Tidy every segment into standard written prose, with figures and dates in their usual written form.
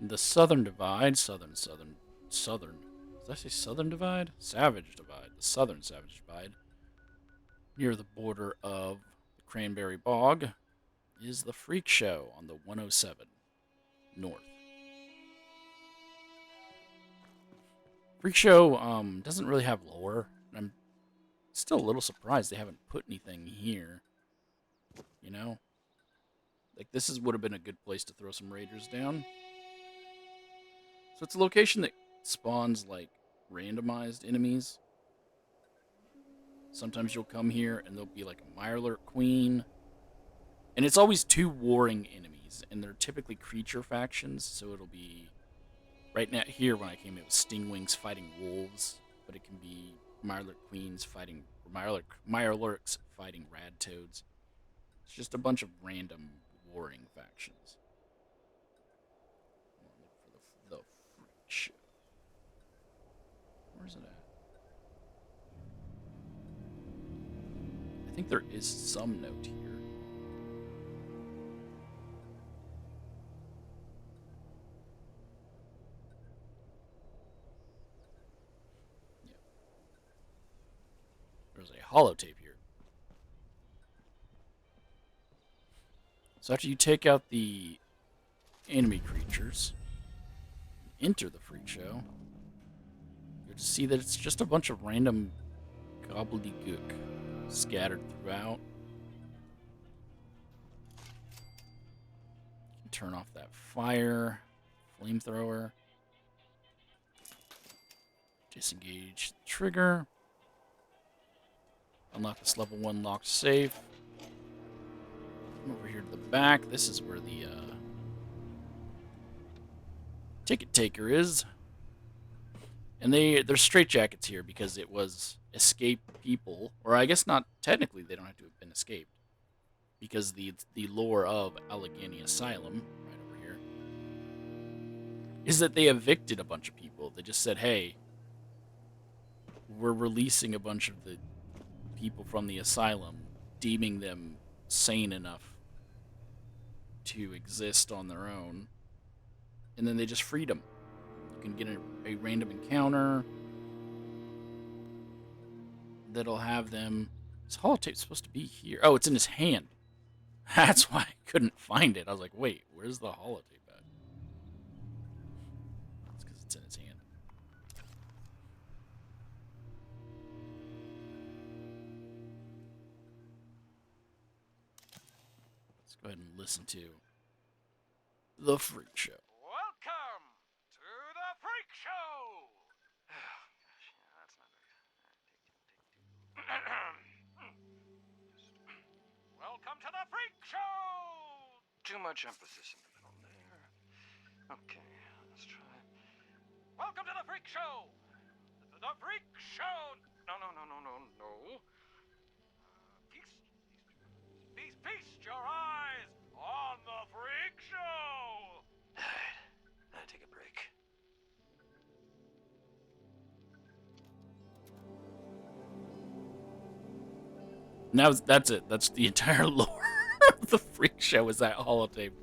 The Southern Divide, Southern. Did I say Southern Divide? Savage Divide. The Southern Savage Divide, near the border of the Cranberry Bog, is the Freak Show on the 107 North. Freak Show doesn't really have lore. I'm still a little surprised they haven't put anything here. You know, like would have been a good place to throw some raiders down. So it's a location that spawns like randomized enemies. Sometimes you'll come here and there'll be like a Mirelurk Queen, and it's always two warring enemies, and they're typically creature factions. So it'll be right now here when I came, it was Stingwings fighting wolves, but it can be Mirelurk Queens fighting Mirelurks fighting Rad Toads. It's just a bunch of random warring factions. For the freak show. Where's it at? I think there is some note here. Yeah. There's a holotape here. So after you take out the enemy creatures, enter the freak show, you'll see that it's just a bunch of random gobbledygook scattered throughout. You can turn off that fire, flamethrower, disengage the trigger, unlock this level 1 locked safe. Come over here to the back. This is where the ticket taker is. And they're straitjackets here because it was escaped people, or I guess not technically they don't have to have been escaped, because the lore of Allegheny Asylum, right over here, is that they evicted a bunch of people. They just said, hey, we're releasing a bunch of the people from the asylum, deeming them sane enough to exist on their own, and then they just freed them. You can get a random encounter that'll have them. This holotape's supposed to be here. Oh, it's in his hand. That's why I couldn't find it. I was like, wait, where's the holotape at? It's because it's in his hand. Let's go ahead and listen to The Freak Show. Welcome to the Freak Show! Welcome to the Freak Show! Too much emphasis in the middle there. Okay, let's try. Welcome to the Freak Show! The Freak Show! No. Feast your eyes on the Freak Show! Alright, gotta take a break. Now that's it. That's the entire lore of The Freak Show, is that holotape.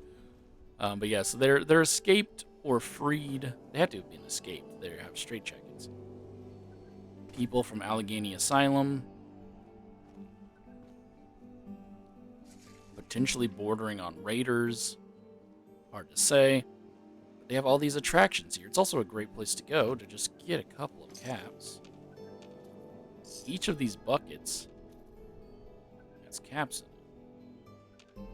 But yeah, so they're escaped or freed. They had to have been escaped. They have straitjackets. People from Allegheny Asylum, potentially bordering on raiders. Hard to say. But they have all these attractions here. It's also a great place to go to just get a couple of caps. Each of these buckets has caps in it.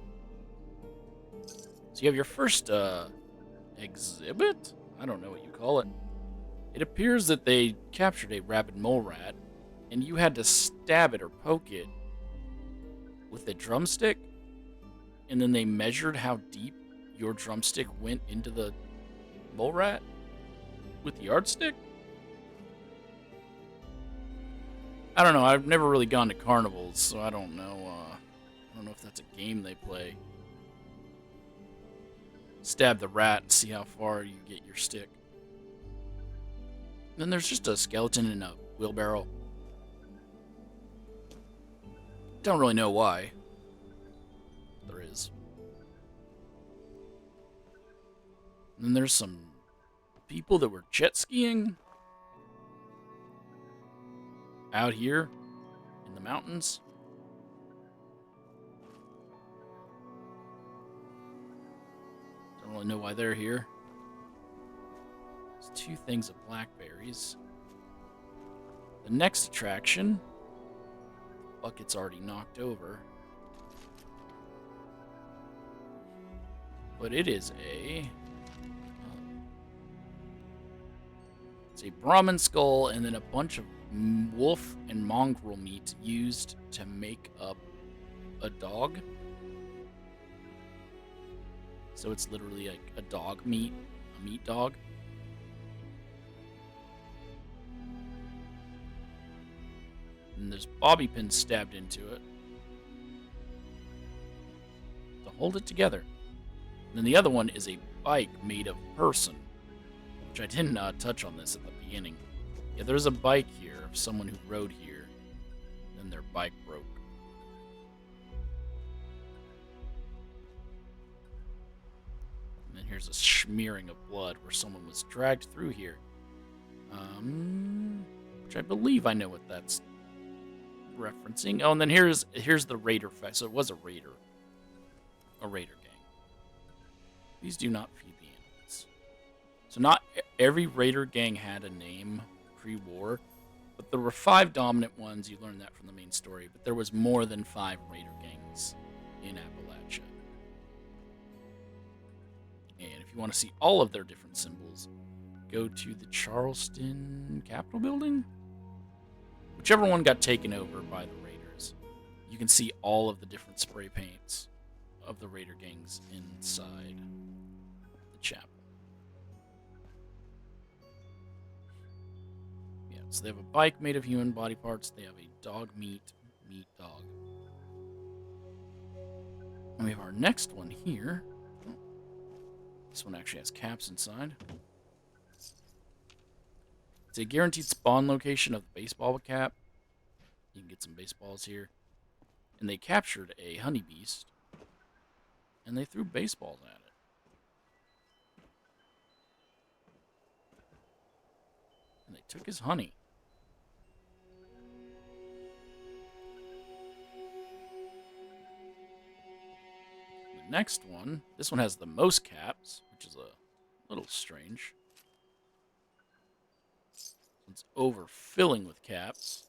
So you have your first exhibit? I don't know what you call it. It appears that they captured a rabid mole rat, and you had to stab it or poke it with a drumstick, and then they measured how deep your drumstick went into the mole rat with the yardstick. I don't know. I've never really gone to carnivals, so I don't know. I don't know if that's a game they play. Stab the rat and see how far you get your stick. Then there's just a skeleton in a wheelbarrow. Don't really know why. There is. And then there's some people that were jet skiing out here in the mountains. Don't really know why they're here. There's 2 things of blackberries. The next attraction, bucket's already knocked over. But it is it's a Brahmin skull and then a bunch of wolf and mongrel meat used to make up a dog. So it's literally like a dog meat, a meat dog. And there's bobby pins stabbed into it to hold it together. And then the other one is a bike made of person, which I didn't touch on this at the beginning. Yeah, there's a bike here of someone who rode here, then their bike broke. And then here's a smearing of blood where someone was dragged through here. Which I believe I know what that's referencing. Oh, and then here's the raider fest. So it was a raider gang. These do not feed the animals. So not every raider gang had a name pre-war, but there were 5 dominant ones. You learned that from the main story, but there was more than 5 raider gangs in Appalachia. And if you want to see all of their different symbols, go to the Charleston Capitol building. Whichever one got taken over by the raiders. You can see all of the different spray paints of the raider gangs inside the chapel. Yeah, so they have a bike made of human body parts. They have a dog meat dog. And we have our next one here. This one actually has caps inside. It's a guaranteed spawn location of the baseball cap. You can get some baseballs here. And they captured a honey beast. And they threw baseballs at it. And they took his honey. The next one, this one has the most caps, which is a little strange. It's overfilling with caps.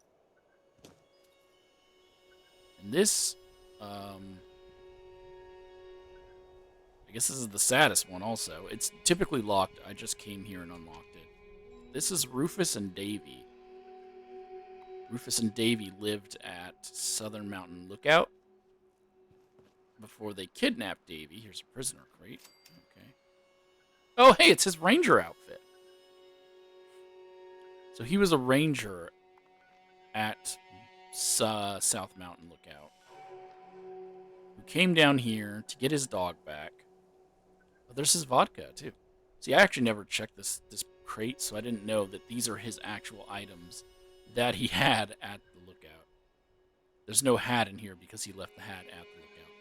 And this, I guess this is the saddest one also. It's typically locked. I just came here and unlocked it. This is Rufus and Davy. Rufus and Davy lived at Southern Mountain Lookout before they kidnapped Davy. Here's a prisoner crate. Okay. Oh, hey, it's his ranger outfit. So he was a ranger at South Mountain Lookout who came down here to get his dog back. But there's his vodka, too. See, I actually never checked this crate, so I didn't know that these are his actual items that he had at the lookout. There's no hat in here because he left the hat at the lookout.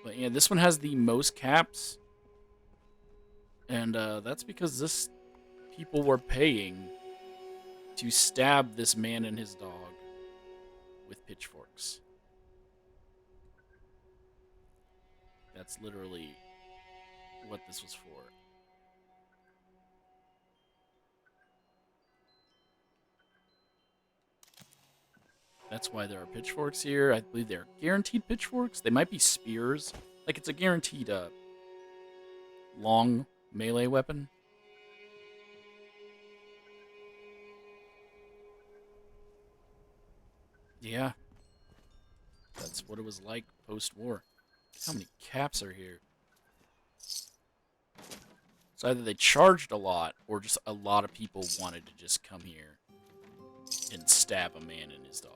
But yeah, this one has the most caps. And that's because this people were paying to stab this man and his dog with pitchforks. That's literally what this was for. That's why there are pitchforks here. I believe they're guaranteed pitchforks. They might be spears. Like, it's a guaranteed long melee weapon. Yeah. That's what it was like post-war. How many caps are here? So either they charged a lot, or just a lot of people wanted to just come here and stab a man and his dog.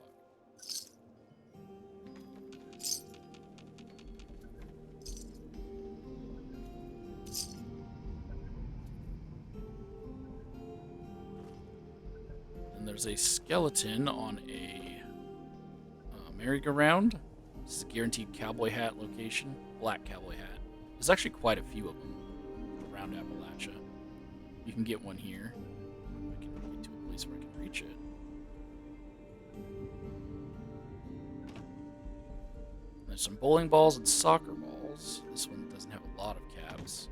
And there's a skeleton on a merry-go-round. This is a guaranteed cowboy hat location. Black cowboy hat. There's actually quite a few of them. around Appalachia. You can get one here. I can get to a place where I can reach it. There's some bowling balls and soccer balls. This one doesn't have a lot of caps.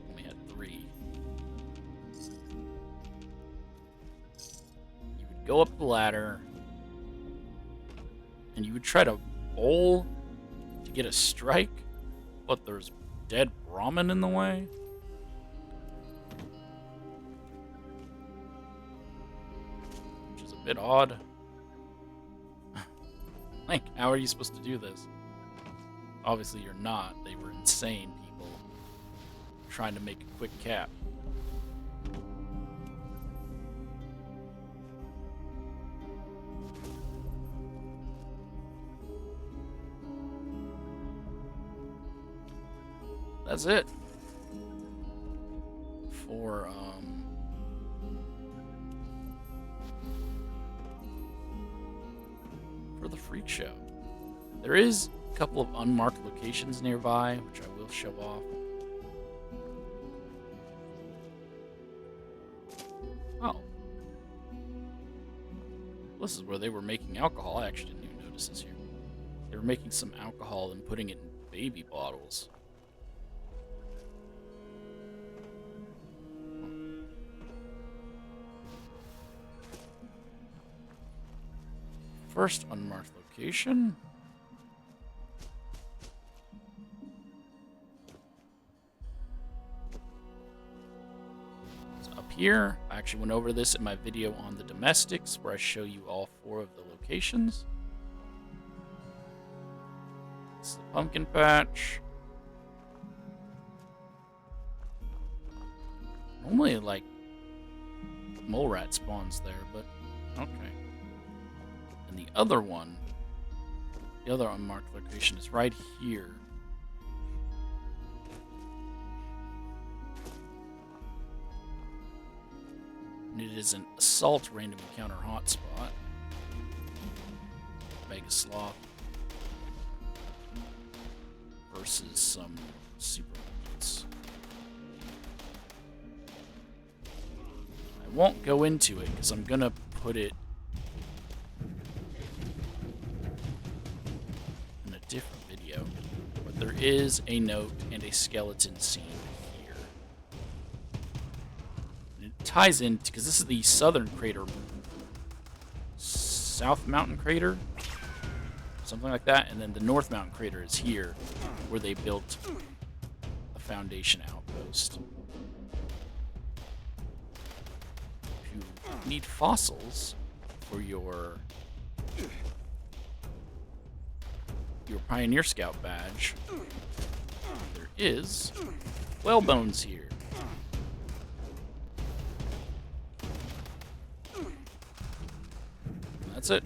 Only had 3. You would go up the ladder, and you would try to bowl to get a strike, but there's dead Brahmin in the way. Which is a bit odd. Like, how are you supposed to do this? Obviously you're not. They were insane people trying to make a quick cap. That's it for the freak show. There is a couple of unmarked locations nearby, which I will show off. Oh. This is where they were making alcohol. I actually didn't even notice this here. They were making some alcohol and putting it in baby bottles. First unmarked location. So up here, I actually went over this in my video on the domestics, where I show you all 4 of the locations. This is the pumpkin patch. Normally, like, mole rat spawns there, but okay. And the other one, the other unmarked location is right here. And it is an assault random encounter hotspot. Mega Sloth versus some super mutants. I won't go into it because I'm gonna put it in a different video. But there is a note and a skeleton scene here. And it ties in because this is the southern crater, South Mountain Crater, something like that, and then the North Mountain Crater is here, where they built a Foundation outpost. If you need fossils for your Pioneer Scout badge, there is whale bones here. And that's it.